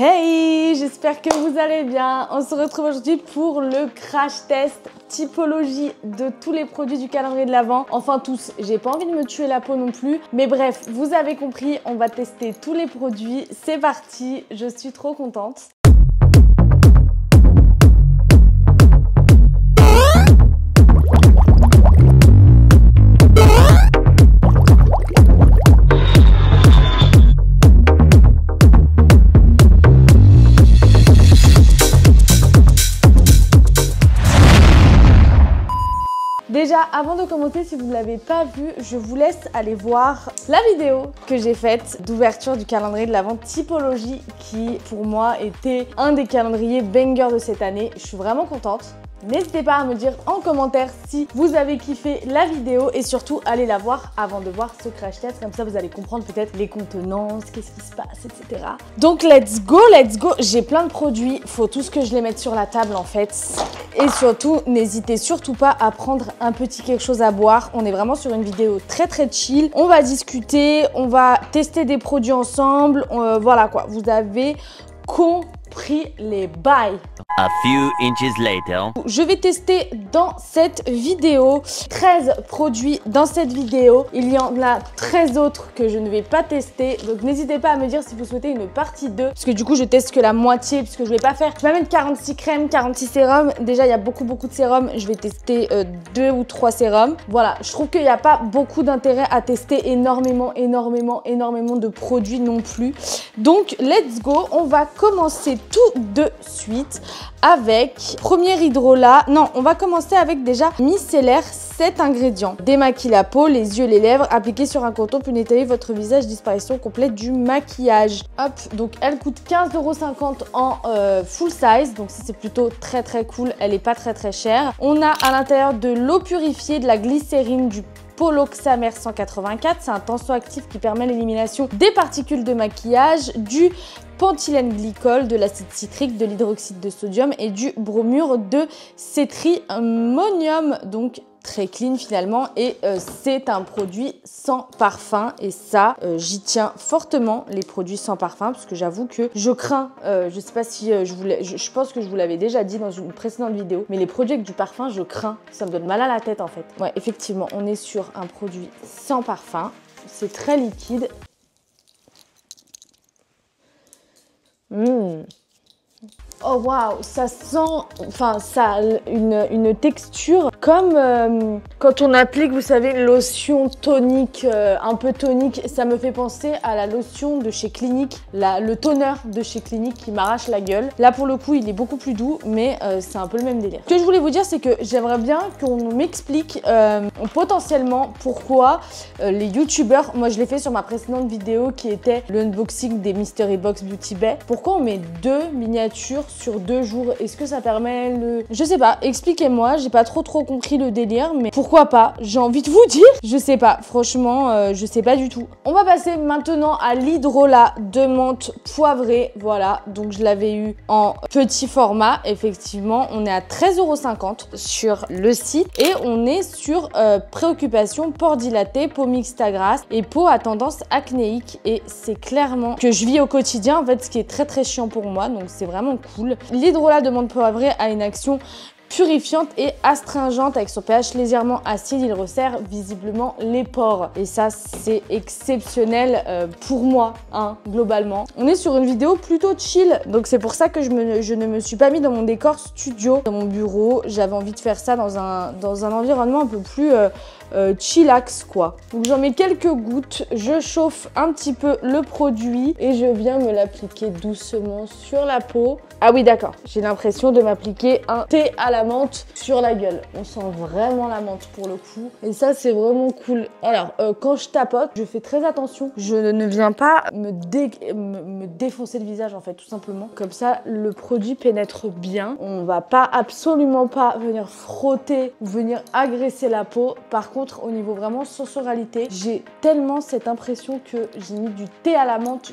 Hey, j'espère que vous allez bien. On se retrouve aujourd'hui pour le crash test typologie de tous les produits du calendrier de l'Avent. Enfin tous, j'ai pas envie de me tuer la peau non plus. Mais bref, vous avez compris, on va tester tous les produits. C'est parti, je suis trop contente. Déjà, avant de commencer, si vous ne l'avez pas vu, je vous laisse aller voir la vidéo que j'ai faite d'ouverture du calendrier de l'Avent typologie qui, pour moi, était un des calendriers bangers de cette année. Je suis vraiment contente. N'hésitez pas à me dire en commentaire si vous avez kiffé la vidéo et surtout allez la voir avant de voir ce crash test. Comme ça, vous allez comprendre peut-être les contenances, qu'est-ce qui se passe, etc. Donc, let's go, let's go. J'ai plein de produits. Faut tous que je les mette sur la table en fait. Et surtout, n'hésitez surtout pas à prendre un petit quelque chose à boire. On est vraiment sur une vidéo très chill. On va discuter, on va tester des produits ensemble. Voilà quoi, vous avez compris les bails. A few inches later. Je vais tester dans cette vidéo 13 produits dans cette vidéo. Il y en a 13 autres que je ne vais pas tester. Donc n'hésitez pas à me dire si vous souhaitez une partie 2. Parce que du coup je teste que la moitié puisque je vais pas faire. Je vais mettre 46 crèmes, 46 sérums. Déjà il y a beaucoup de sérums. Je vais tester 2 ou 3 sérums. Voilà, je trouve qu'il n'y a pas beaucoup d'intérêt à tester énormément de produits non plus. Donc let's go, on va commencer tout de suite avec premier hydrolat. Non, on va commencer avec déjà micellaire 7 ingrédients. Démaquille la peau, les yeux, les lèvres, appliquez sur un coton puis nettoyez votre visage, disparition complète du maquillage. Hop, donc elle coûte 15,50 € en full size, donc ça c'est plutôt très cool, elle est pas très chère. On a à l'intérieur de l'eau purifiée, de la glycérine, du Poloxamer 184, c'est un tensioactif qui permet l'élimination des particules de maquillage, du pentylène glycol, de l'acide citrique, de l'hydroxyde de sodium et du bromure de cétrimonium, donc très clean finalement, et c'est un produit sans parfum et ça j'y tiens fortement, les produits sans parfum, parce que j'avoue que je crains, je sais pas si je pense que je vous l'avais déjà dit dans une précédente vidéo, mais les produits avec du parfum je crains, ça me donne mal à la tête en fait. Ouais, effectivement on est sur un produit sans parfum, c'est très liquide. Oh waouh, ça sent, enfin ça a une texture comme quand on applique, vous savez, lotion tonique, un peu tonique. Ça me fait penser à la lotion de chez Clinique, le toner de chez Clinique qui m'arrache la gueule. Là pour le coup, il est beaucoup plus doux, mais c'est un peu le même délire. Ce que je voulais vous dire, c'est que j'aimerais bien qu'on m'explique potentiellement pourquoi les youtubeurs, moi je l'ai fait sur ma précédente vidéo qui était l'unboxing des Mystery Box Beauty Bay, pourquoi on met 2 miniatures sur 2 jours? Est-ce que ça permet le... Je sais pas, expliquez-moi, j'ai pas trop compris le délire, mais pourquoi pas? J'ai envie de vous dire, je sais pas, franchement, je sais pas du tout. On va passer maintenant à l'hydrolat de menthe poivrée, voilà, donc je l'avais eu en petit format, effectivement, on est à 13,50 € sur le site, et on est sur préoccupation, pores dilatés, peau mixte à grasse et peau à tendance acnéique, et c'est clairement que je vis au quotidien, en fait, ce qui est très chiant pour moi, donc c'est vraiment cool. L'hydrolat de menthe poivrée a une action purifiante et astringente avec son pH légèrement acide, il resserre visiblement les pores et ça c'est exceptionnel pour moi hein, globalement. On est sur une vidéo plutôt chill, donc c'est pour ça que je ne me suis pas mis dans mon décor studio, dans mon bureau. J'avais envie de faire ça dans un environnement un peu plus chillax quoi. Donc j'en mets quelques gouttes, je chauffe un petit peu le produit et je viens me l'appliquer doucement sur la peau. Ah oui d'accord, j'ai l'impression de m'appliquer un thé à la menthe sur la gueule. On sent vraiment la menthe pour le coup et ça c'est vraiment cool. Alors quand je tapote, je fais très attention. Je ne viens pas me défoncer le visage en fait tout simplement. Comme ça le produit pénètre bien. On va pas absolument pas venir frotter ou venir agresser la peau. Par contre au niveau vraiment sensorialité, j'ai tellement cette impression que j'ai mis du thé à la menthe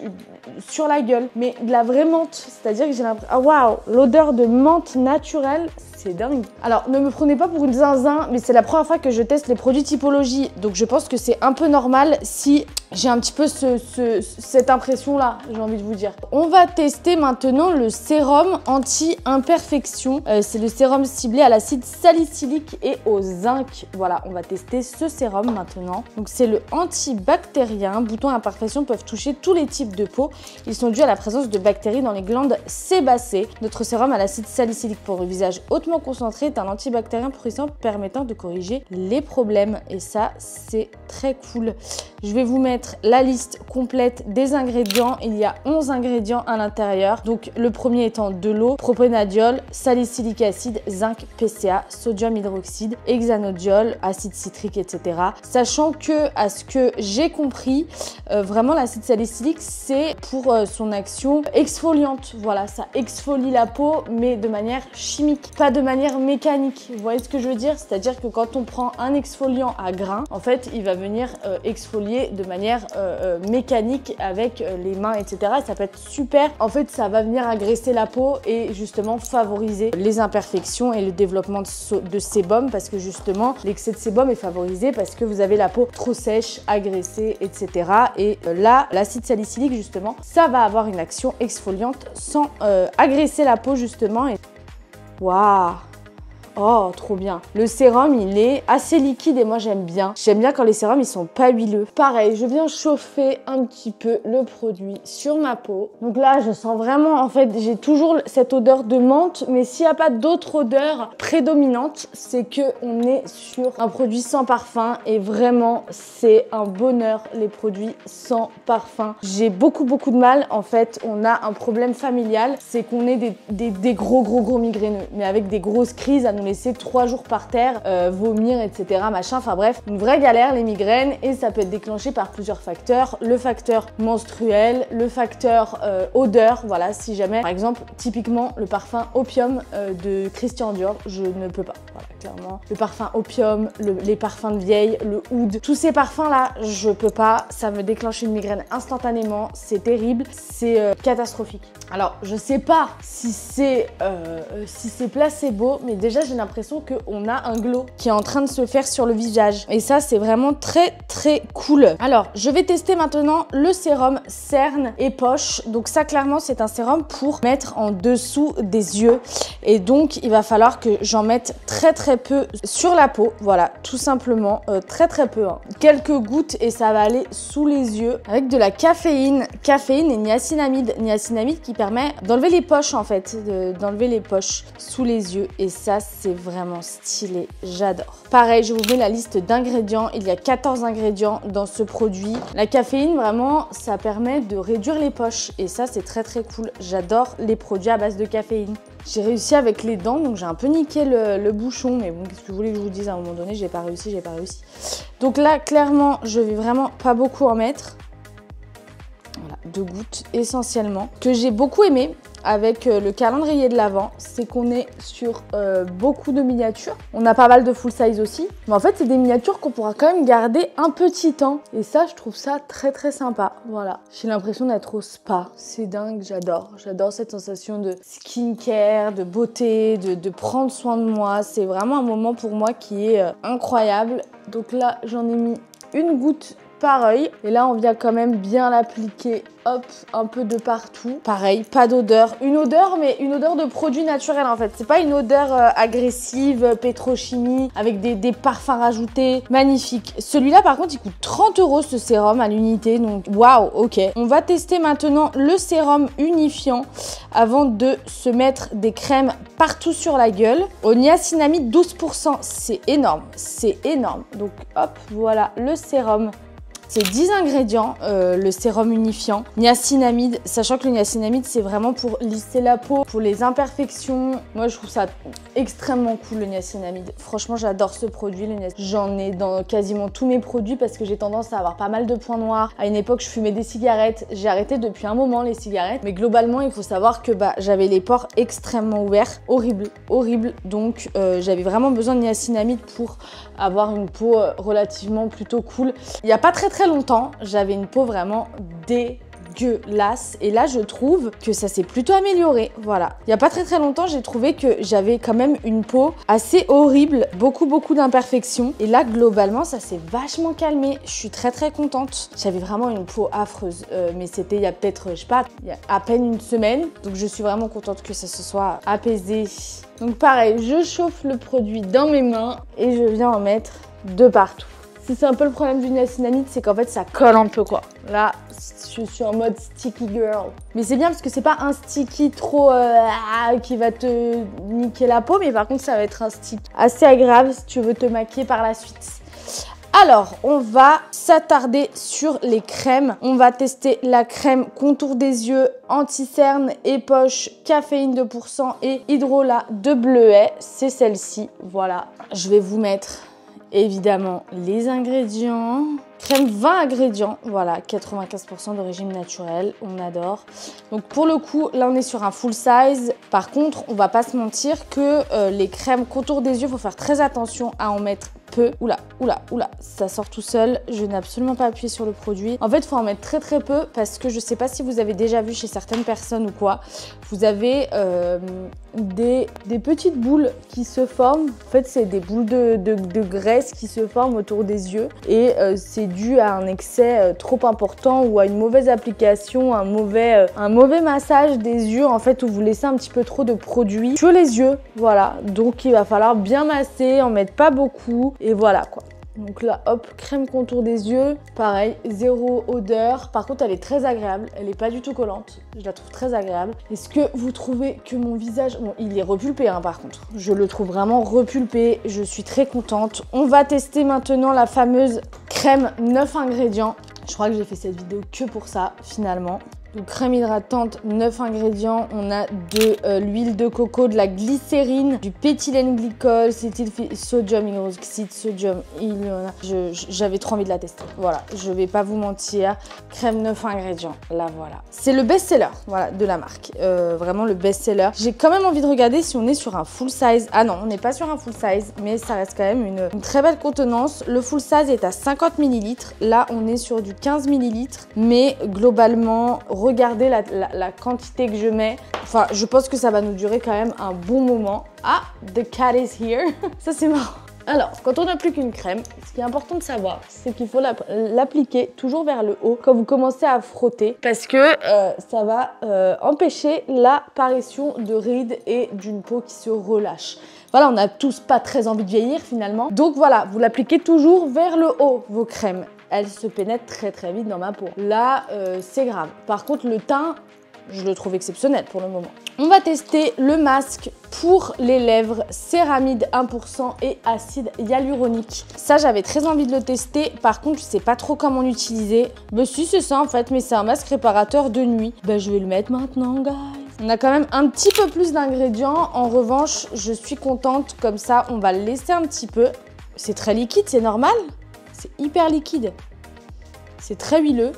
sur la gueule, mais de la vraie menthe, c'est-à-dire que j'ai l'impression, ah waouh, l'odeur de menthe naturelle, C'est dingue. Alors, ne me prenez pas pour une zinzin, mais c'est la première fois que je teste les produits typologie. Donc, je pense que c'est un peu normal si j'ai un petit peu cette impression-là, j'ai envie de vous dire. On va tester maintenant le sérum anti-imperfection. C'est le sérum ciblé à l'acide salicylique et au zinc. Voilà, on va tester ce sérum maintenant. Donc, c'est le antibactérien. Boutons à imperfection peuvent toucher tous les types de peau. Ils sont dus à la présence de bactéries dans les glandes sébacées. Notre sérum à l'acide salicylique pour le visage hautement concentré est un antibactérien puissant permettant de corriger les problèmes. Et ça, c'est très cool. Je vais vous mettre la liste complète des ingrédients. Il y a 11 ingrédients à l'intérieur. Donc, le premier étant de l'eau, propénadiol, salicylique acide, zinc, PCA, sodium hydroxyde, hexanodiol, acide citrique, etc. Sachant que, à ce que j'ai compris, vraiment l'acide salicylique, c'est pour son action exfoliante. Voilà, ça exfolie la peau, mais de manière chimique, pas de manière mécanique. Vous voyez ce que je veux dire? C'est-à-dire que quand on prend un exfoliant à grains, en fait, il va venir exfolier de manière mécanique avec les mains, etc. Ça peut être super. En fait, ça va venir agresser la peau et justement favoriser les imperfections et le développement de sébum, parce que justement, l'excès de sébum est favorisé parce que vous avez la peau trop sèche, agressée, etc. Et là, l'acide salicylique, justement, ça va avoir une action exfoliante sans agresser la peau, justement. Et waouh! Oh, trop bien. Le sérum, il est assez liquide et moi, j'aime bien. J'aime bien quand les sérums, ils sont pas huileux. Pareil, je viens chauffer un petit peu le produit sur ma peau. Donc là, je sens vraiment, en fait, j'ai toujours cette odeur de menthe, mais s'il n'y a pas d'autre odeur prédominante, c'est que on est sur un produit sans parfum et vraiment, c'est un bonheur, les produits sans parfum. J'ai beaucoup de mal. En fait, on a un problème familial, c'est qu'on est des gros migraineux, mais avec des grosses crises à nous laisser 3 jours par terre, vomir, etc. machin, enfin bref, une vraie galère les migraines, et ça peut être déclenché par plusieurs facteurs. Le facteur menstruel, le facteur odeur, voilà, si jamais, par exemple, typiquement le parfum Opium de Christian Dior, je ne peux pas, voilà, clairement. Le parfum Opium, les parfums de vieille, le oud, tous ces parfums là, je peux pas, ça me déclenche une migraine instantanément, c'est terrible, c'est catastrophique. Alors, je sais pas si c'est placebo, mais déjà j'ai l'impression qu'on a un glow qui est en train de se faire sur le visage. Et ça, c'est vraiment très cool. Alors, je vais tester maintenant le sérum cerne et poche. Donc ça, clairement, c'est un sérum pour mettre en dessous des yeux. Et donc, il va falloir que j'en mette très peu sur la peau. Voilà, tout simplement, très peu. Hein. Quelques gouttes et ça va aller sous les yeux avec de la caféine. Caféine et niacinamide. Niacinamide qui permet d'enlever les poches, en fait. D'enlever les poches sous les yeux. Et ça, c'est vraiment stylé, j'adore. Pareil, je vous mets la liste d'ingrédients. Il y a 14 ingrédients dans ce produit. La caféine, vraiment, ça permet de réduire les poches. Et ça, c'est très cool. J'adore les produits à base de caféine. J'ai réussi avec les dents, donc j'ai un peu niqué le bouchon. Mais bon, qu'est-ce que vous voulez que je vous dise? À un moment donné, j'ai pas réussi. Donc là, clairement, je vais vraiment pas beaucoup en mettre. Voilà, 2 gouttes essentiellement. Que j'ai beaucoup aimé avec le calendrier de l'Avent, c'est qu'on est sur beaucoup de miniatures. On a pas mal de full size aussi. Mais en fait, c'est des miniatures qu'on pourra quand même garder un petit temps. Et ça, je trouve ça très sympa. Voilà. J'ai l'impression d'être au spa. C'est dingue, j'adore. J'adore cette sensation de skincare, de beauté, de prendre soin de moi. C'est vraiment un moment pour moi qui est incroyable. Donc là, j'en ai mis une goutte par œil. Et là, on vient quand même bien l'appliquer, hop, un peu de partout. Pareil, pas d'odeur. Une odeur, mais une odeur de produit naturel en fait. C'est pas une odeur agressive, pétrochimie, avec des parfums rajoutés. Magnifique. Celui-là, par contre, il coûte 30 € ce sérum à l'unité. Donc, waouh, ok. On va tester maintenant le sérum unifiant avant de se mettre des crèmes partout sur la gueule. Au niacinamide, 12%. C'est énorme. C'est énorme. Donc, hop, voilà le sérum. C'est 10 ingrédients, le sérum unifiant. Niacinamide, sachant que le niacinamide, c'est vraiment pour lisser la peau, pour les imperfections. Moi, je trouve ça extrêmement cool, le niacinamide. Franchement, j'adore ce produit. J'en ai dans quasiment tous mes produits parce que j'ai tendance à avoir pas mal de points noirs. À une époque, je fumais des cigarettes. J'ai arrêté depuis un moment les cigarettes. Mais globalement, il faut savoir que j'avais les pores extrêmement ouverts. Horrible. Donc, j'avais vraiment besoin de niacinamide pour avoir une peau relativement plutôt cool. Il n'y a pas très longtemps, j'avais une peau vraiment dégueulasse. Et là, je trouve que ça s'est plutôt amélioré. Voilà. Il n'y a pas très longtemps, j'ai trouvé que j'avais quand même une peau assez horrible, beaucoup d'imperfections. Et là, globalement, ça s'est vachement calmé. Je suis très contente. J'avais vraiment une peau affreuse, mais c'était il y a peut-être, je sais pas, il y a à peine une semaine. Donc je suis vraiment contente que ça se soit apaisé. Donc pareil, je chauffe le produit dans mes mains et je viens en mettre de partout. C'est un peu le problème du niacinamide, c'est qu'en fait ça colle un peu quoi. Là, je suis en mode sticky girl. Mais c'est bien parce que c'est pas un sticky trop qui va te niquer la peau, mais par contre ça va être un stick assez agréable si tu veux te maquiller par la suite. Alors, on va s'attarder sur les crèmes. On va tester la crème contour des yeux, anti-cerne et poche, caféine 2% et hydrolat de bleuet. C'est celle-ci, voilà. Je vais vous mettre évidemment les ingrédients. Crème 20 ingrédients, voilà, 95% d'origine naturelle, on adore. Donc pour le coup, là on est sur un full size. Par contre, on va pas se mentir que les crèmes contour des yeux, faut faire très attention à en mettre peu. Oula, ça sort tout seul. Je n'ai absolument pas appuyé sur le produit. En fait, il faut en mettre très peu parce que je sais pas si vous avez déjà vu chez certaines personnes ou quoi. Vous avez des petites boules qui se forment. En fait, c'est des boules de graisse qui se forment autour des yeux et c'est dû à un excès trop important ou à une mauvaise application, un mauvais massage des yeux en fait où vous laissez un petit peu trop de produit sur les yeux. Voilà, donc il va falloir bien masser, en mettre pas beaucoup et voilà quoi. Donc là, hop, crème contour des yeux, pareil, zéro odeur. Par contre, elle est très agréable, elle n'est pas du tout collante. Je la trouve très agréable. Est-ce que vous trouvez que mon visage... Bon, il est repulpé hein, par contre. Je le trouve vraiment repulpé, je suis très contente. On va tester maintenant la fameuse crème 9 ingrédients. Je crois que j'ai fait cette vidéo que pour ça, finalement. Donc crème hydratante, 9 ingrédients. On a de l'huile de coco, de la glycérine, du pétylène glycol, sodium hydroxyde, sodium j'avais trop envie de la tester. Voilà, je vais pas vous mentir. Crème 9 ingrédients, là voilà. C'est le best-seller, voilà, de la marque. Vraiment le best-seller. J'ai quand même envie de regarder si on est sur un full size. Ah non, on n'est pas sur un full size, mais ça reste quand même une très belle contenance. Le full size est à 50 ml. Là, on est sur du 15 ml, mais globalement, regardez la quantité que je mets. Enfin, je pense que ça va nous durer quand même un bon moment. Ah, the cat is here. Ça, c'est marrant. Alors, quand on n'a plus qu'une crème, ce qui est important de savoir, c'est qu'il faut l'appliquer toujours vers le haut quand vous commencez à frotter parce que ça va empêcher l'apparition de rides et d'une peau qui se relâche. Voilà, on n'a tous pas très envie de vieillir finalement. Donc voilà, vous l'appliquez toujours vers le haut, vos crèmes. Elles se pénètrent très vite dans ma peau. Là, c'est grave. Par contre, le teint, je le trouve exceptionnel pour le moment. On va tester le masque pour les lèvres, céramide 1% et acide hyaluronique. Ça, j'avais très envie de le tester. Par contre, je sais pas trop comment l'utiliser. Bah si, c'est ça en fait, mais c'est un masque réparateur de nuit. Bah je vais le mettre maintenant, guys. On a quand même un petit peu plus d'ingrédients. En revanche, je suis contente. Comme ça, on va le laisser un petit peu. C'est très liquide, c'est normal. C'est hyper liquide. C'est très huileux.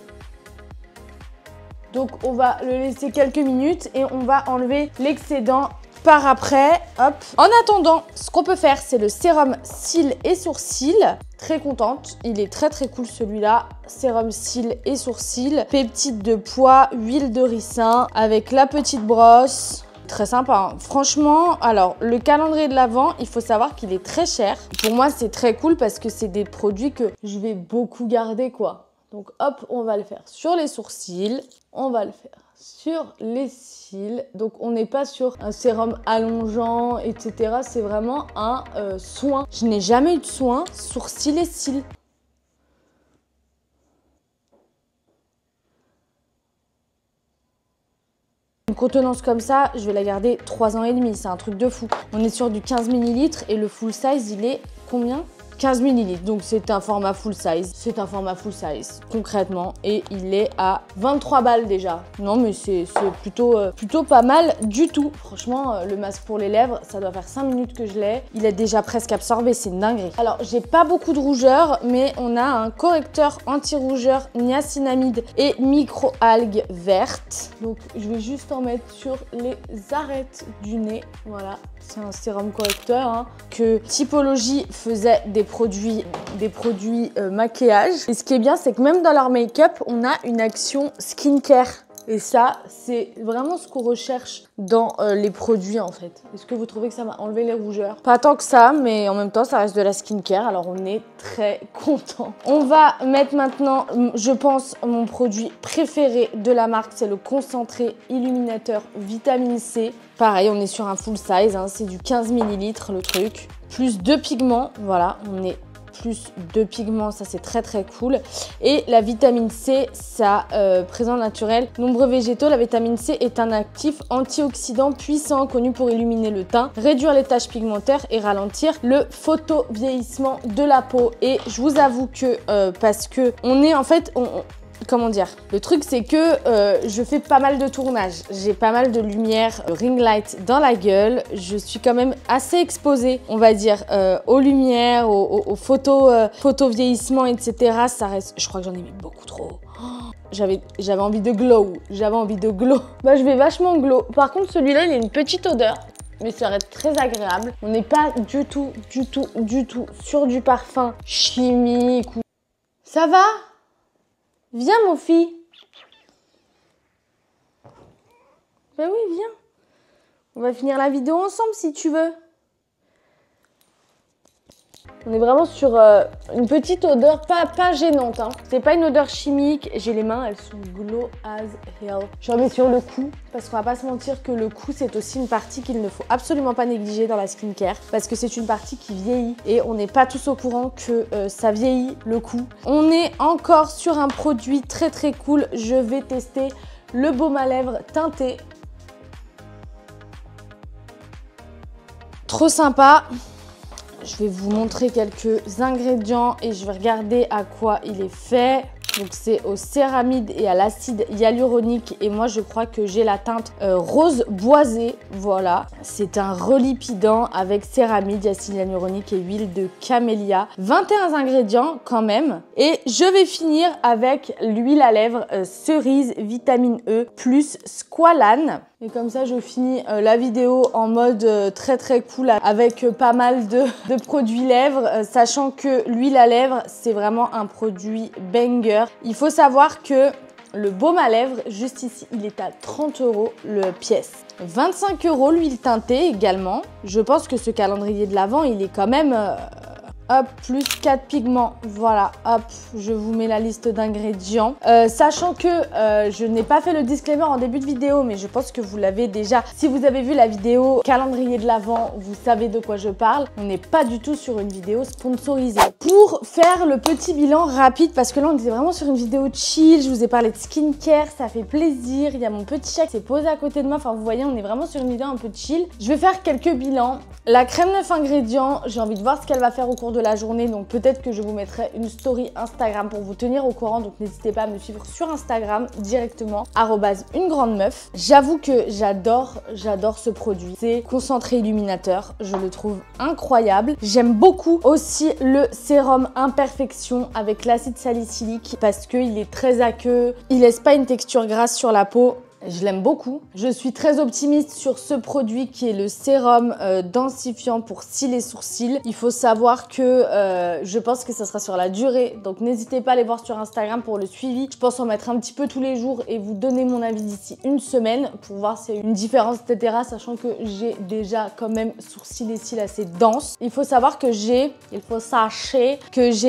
Donc, on va le laisser quelques minutes et on va enlever l'excédent par après. Hop. En attendant, ce qu'on peut faire, c'est le sérum cils et sourcils. Très contente. Il est très cool celui-là. Sérum cils et sourcils. Peptides de pois, huile de ricin avec la petite brosse. Très sympa, hein. Franchement, alors le calendrier de l'Avent, il faut savoir qu'il est très cher. Pour moi, c'est très cool parce que c'est des produits que je vais beaucoup garder, quoi. Donc hop, on va le faire sur les sourcils, on va le faire sur les cils. Donc on n'est pas sur un sérum allongeant, etc. C'est vraiment un soin. Je n'ai jamais eu de soin sourcils et cils. Une contenance comme ça, je vais la garder 3 ans et demi, c'est un truc de fou. On est sur du 15 ml et le full size, il est combien ? 15 ml, donc c'est un format full size. C'est un format full size, concrètement. Et il est à 23 balles déjà. Non, mais c'est plutôt pas mal du tout. Franchement, le masque pour les lèvres, ça doit faire 5 minutes que je l'ai. Il est déjà presque absorbé, c'est une dinguerie. Alors, j'ai pas beaucoup de rougeur, mais on a un correcteur anti-rougeur niacinamide et micro-algues vertes. Donc, je vais juste en mettre sur les arêtes du nez. Voilà. C'est un sérum correcteur hein, que Typologie faisait des produits maquillage. Et ce qui est bien, c'est que même dans leur make-up, on a une action skincare. Et ça, c'est vraiment ce qu'on recherche dans les produits en fait. Est-ce que vous trouvez que ça m'a enlevé les rougeurs? Pas tant que ça, mais en même temps, ça reste de la skincare, alors on est très content. On va mettre maintenant, je pense, mon produit préféré de la marque, c'est le concentré illuminateur vitamine C. Pareil, on est sur un full size, hein, c'est du 15 ml le truc. Plus 2 pigments, voilà, on est plus de pigments, ça c'est très très cool. Et la vitamine C, ça présent naturel, nombreux végétaux. La vitamine C est un actif antioxydant puissant connu pour illuminer le teint, réduire les taches pigmentaires et ralentir le photovieillissement de la peau. Et je vous avoue que parce que on est en fait comment dire? Le truc, c'est que je fais pas mal de tournages. J'ai pas mal de lumière ring light dans la gueule. Je suis quand même assez exposée, on va dire, aux lumières, aux photos, photo vieillissement, etc. Ça reste... Je crois que j'en ai mis beaucoup trop. Oh, j'avais envie de glow. J'avais envie de glow. Bah, je vais vachement glow. Par contre, celui-là, il a une petite odeur. Mais ça reste très agréable. On n'est pas du tout sur du parfum chimique. Ou... Ça va? Viens, mon fils. Ben oui, viens. On va finir la vidéo ensemble si tu veux. On est vraiment sur une petite odeur pas gênante. Hein. C'est pas une odeur chimique. J'ai les mains, elles sont glow as hell. Je remets sur le cou parce qu'on va pas se mentir que le cou, c'est aussi une partie qu'il ne faut absolument pas négliger dans la skincare parce que c'est une partie qui vieillit et on n'est pas tous au courant que ça vieillit le cou. On est encore sur un produit très très cool. Je vais tester le baume à lèvres teinté. Trop sympa. Je vais vous montrer quelques ingrédients et je vais regarder à quoi il est fait. Donc c'est au céramide et à l'acide hyaluronique et moi je crois que j'ai la teinte rose boisé, voilà. C'est un relipidant avec céramide, acide hyaluronique et huile de camélia. 21 ingrédients quand même. Et je vais finir avec l'huile à lèvres cerise vitamine E plus squalane. Et comme ça, je finis la vidéo en mode très très cool avec pas mal de produits lèvres, sachant que l'huile à lèvres, c'est vraiment un produit banger. Il faut savoir que le baume à lèvres, juste ici, il est à 30 € le pièce. 25 € l'huile teintée également. Je pense que ce calendrier de l'Avent, il est quand même... hop, plus 4 pigments, voilà, hop, je vous mets la liste d'ingrédients. Sachant que je n'ai pas fait le disclaimer en début de vidéo, mais je pense que vous l'avez déjà. Si vous avez vu la vidéo calendrier de l'Avent, vous savez de quoi je parle. On n'est pas du tout sur une vidéo sponsorisée. Pour faire le petit bilan rapide, parce que là on était vraiment sur une vidéo chill, je vous ai parlé de skincare, ça fait plaisir. Il y a mon petit chat qui s'est posé à côté de moi, enfin vous voyez, on est vraiment sur une vidéo un peu chill. Je vais faire quelques bilans. La crème 9 ingrédients, j'ai envie de voir ce qu'elle va faire au cours de la journée, donc peut-être que je vous mettrai une story Instagram pour vous tenir au courant, donc n'hésitez pas à me suivre sur Instagram directement @unegrandemeuf. J'avoue que j'adore ce produit, c'est concentré illuminateur, je le trouve incroyable. J'aime beaucoup aussi le sérum imperfection avec l'acide salicylique parce qu'il est très aqueux, il laisse pas une texture grasse sur la peau. Je l'aime beaucoup. Je suis très optimiste sur ce produit qui est le sérum densifiant pour cils et sourcils. Il faut savoir que je pense que ça sera sur la durée. Donc n'hésitez pas à aller voir sur Instagram pour le suivi. Je pense en mettre un petit peu tous les jours et vous donner mon avis d'ici une semaine pour voir s'il y a une différence, etc. Sachant que j'ai déjà quand même sourcils et cils assez denses. Il faut savoir que j'ai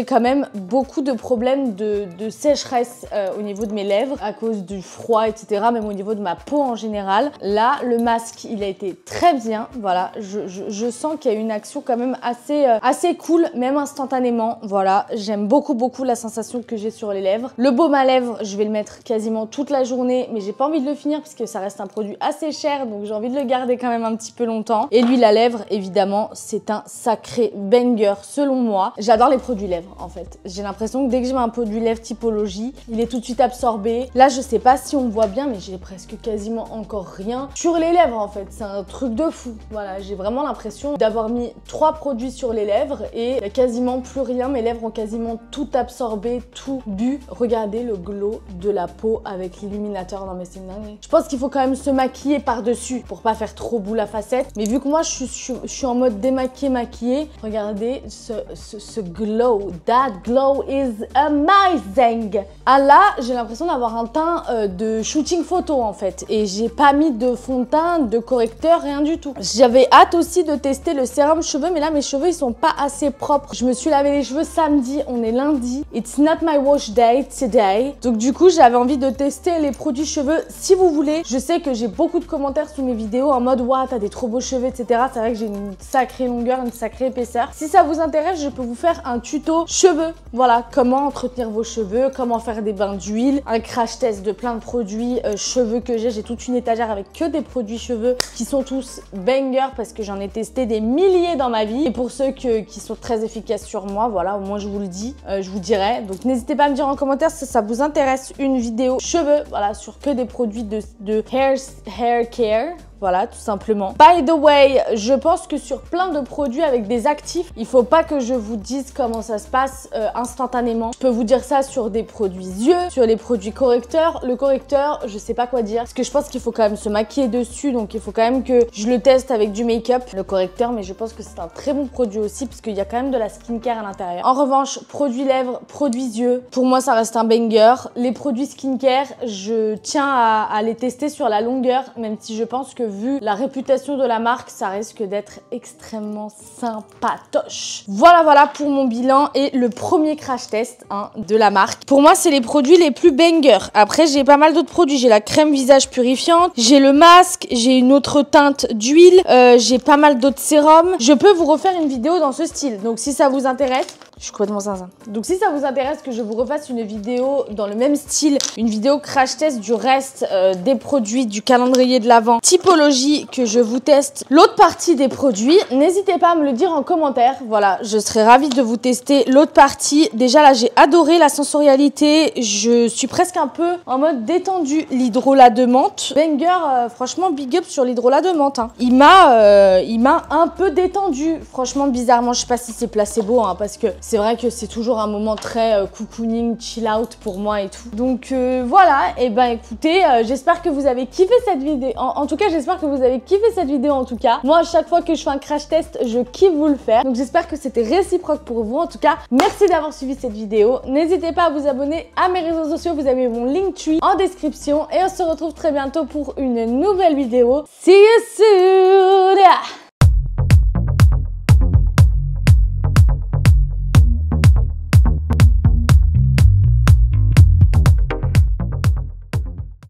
quand même beaucoup de problèmes de sécheresse au niveau de mes lèvres à cause du froid, etc. Même au niveau de ma peau en général. Là, le masque, il a été très bien. Voilà, je sens qu'il y a une action quand même assez cool, même instantanément. Voilà, j'aime beaucoup la sensation que j'ai sur les lèvres. Le baume à lèvres, je vais le mettre quasiment toute la journée, mais j'ai pas envie de le finir parce que ça reste un produit assez cher, donc j'ai envie de le garder quand même un petit peu longtemps. Et l'huile à lèvres, évidemment, c'est un sacré banger selon moi. J'adore les produits lèvres, en fait. J'ai l'impression que dès que je mets un produit lèvres typologie, il est tout de suite absorbé. Là, je sais pas si on voit bien, mais j'ai presque quasiment encore rien sur les lèvres en fait. C'est un truc de fou. Voilà, j'ai vraiment l'impression d'avoir mis 3 produits sur les lèvres et il n'y a quasiment plus rien. Mes lèvres ont quasiment tout absorbé, tout bu. Regardez le glow de la peau avec l'illuminateur. Non mais c'est une dinguerie. Je pense qu'il faut quand même se maquiller par-dessus pour pas faire trop boule à facettes. Mais vu que moi je suis en mode maquillé, regardez ce glow. That glow is amazing. Ah là, j'ai l'impression d'avoir un teint de shooting photo en fait. Et j'ai pas mis de fond de teint, de correcteur, rien du tout. J'avais hâte aussi de tester le sérum cheveux, mais là mes cheveux ils sont pas assez propres. Je me suis lavé les cheveux samedi, on est lundi. It's not my wash day today. Donc du coup j'avais envie de tester les produits cheveux. Si vous voulez, je sais que j'ai beaucoup de commentaires sous mes vidéos en mode waouh, t'as des trop beaux cheveux, etc. C'est vrai que j'ai une sacrée longueur, une sacrée épaisseur. Si ça vous intéresse, je peux vous faire un tuto cheveux. Voilà, comment entretenir vos cheveux, comment faire des bains d'huile, un crash test de plein de produits cheveux que j'ai. J'ai toute une étagère avec que des produits cheveux qui sont tous bangers parce que j'en ai testé des milliers dans ma vie. Et pour ceux qui sont très efficaces sur moi, voilà, au moins je vous le dis, je vous dirai. Donc n'hésitez pas à me dire en commentaire si ça vous intéresse une vidéo cheveux, voilà, sur que des produits de hair care. Voilà, tout simplement. By the way, je pense que sur plein de produits avec des actifs, il faut pas que je vous dise comment ça se passe instantanément. Je peux vous dire ça sur des produits yeux, sur les produits correcteurs. Le correcteur, je sais pas quoi dire, parce que je pense qu'il faut quand même se maquiller dessus, donc il faut quand même que je le teste avec du make-up, le correcteur, mais je pense que c'est un très bon produit aussi, parce qu'il y a quand même de la skincare à l'intérieur. En revanche, produits lèvres, produits yeux, pour moi ça reste un banger. Les produits skincare, je tiens à les tester sur la longueur, même si je pense que vu la réputation de la marque, ça risque d'être extrêmement sympatoche. Voilà pour mon bilan et le premier crash test de la marque. Pour moi, c'est les produits les plus bangers. Après, j'ai pas mal d'autres produits. J'ai la crème visage purifiante, j'ai le masque, j'ai une autre teinte d'huile, j'ai pas mal d'autres sérums. Je peux vous refaire une vidéo dans ce style. Donc, si ça vous intéresse, je suis complètement zinzin. Donc si ça vous intéresse que je vous refasse une vidéo dans le même style, une vidéo crash test du reste des produits du calendrier de l'Avent, typologie que je vous teste l'autre partie des produits, n'hésitez pas à me le dire en commentaire. Voilà, je serais ravie de vous tester l'autre partie. Déjà là, j'ai adoré la sensorialité. Je suis presque un peu en mode détendu. L'hydrolat de menthe. Banger, franchement, big up sur l'hydrolat de menthe. Il m'a un peu détendu. Franchement, bizarrement, je sais pas si c'est placebo, parce que c'est vrai que c'est toujours un moment très cocooning, chill out pour moi et tout. Donc voilà, et ben écoutez, j'espère que vous avez kiffé cette vidéo. En tout cas, j'espère que vous avez kiffé cette vidéo en tout cas. Moi, à chaque fois que je fais un crash test, je kiffe vous le faire. Donc j'espère que c'était réciproque pour vous. En tout cas, merci d'avoir suivi cette vidéo. N'hésitez pas à vous abonner à mes réseaux sociaux. Vous avez mon Linktree en description. Et on se retrouve très bientôt pour une nouvelle vidéo. See you soon!